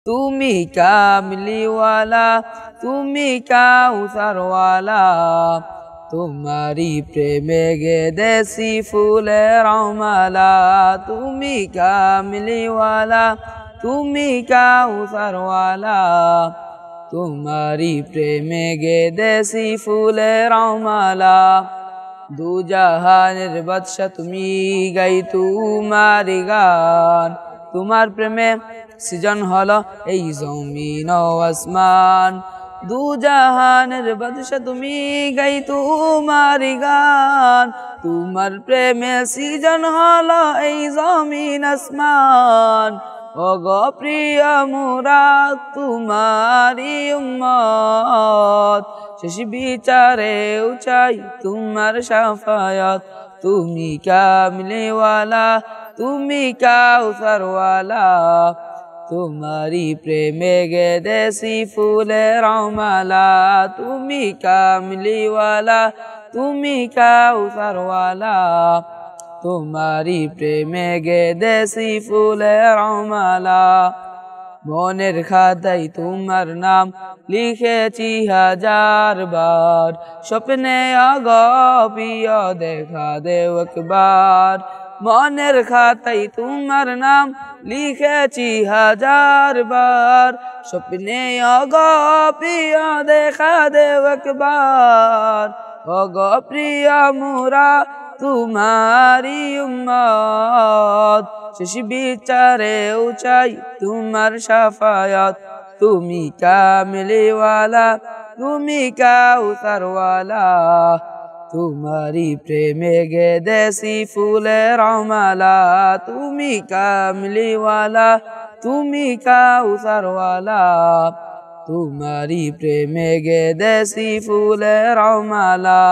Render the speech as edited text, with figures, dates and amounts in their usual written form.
তুমি কামলিওয়ালা, তুমি কাউসারওয়ালা, তোমারি প্রেমে গেদেছি ফুলের মালা। তুমি কামলিওয়ালা, তুমি কাউসারওয়ালা, তোমারি প্রেমে গেদেছি ফুলের মালা। দু জাহানের বাদশা তুমি, গাই তোমারি গান, তোমার প্রেমে সৃজন হলো এই জমিন ও আসমান। দু জাহানের বাদশা তুমি, গাই তোমারি গান, তোমার প্রেমে সৃজন হলো এই জমিন আসমান। ওগো প্রিয় মোরা তোমারি উম্মত, শেষ বিচারেও চাই তোমার শাফায়াত। তুমি কামলিওয়ালা, তুমি কাউসারওয়ালা, তোমারি প্রেমে গেদেছি ফুলের মালা। তুমি কামলিওয়ালা, তুমি কাউসারওয়ালা, তোমারি প্রেমে গেদেছি ফুলের মালা। মনের খাতায় তোমার নাম লিখেছি হাজার বার, স্বপ্নে প্রিয় দেখা দেও একবার। মনের খাতায় তোমার নাম লিখেছি হাজার বার, স্বপ্নে প্রিয় দেখা দেও একবার। ওগো প্রিয় মোরা তোমারি উম্মত, শেষ বিচারেও চাই তোমার শাফায়াত। তুমি কামলিওয়ালা, তুমি কাউসারওয়ালা, তোমারি প্রেমে গেদেছি ফুলের মালা। তুমি কামলিওয়ালা, তুমি কাউসারওয়ালা, তোমারি প্রেমে গেদেছি ফুলের মালা।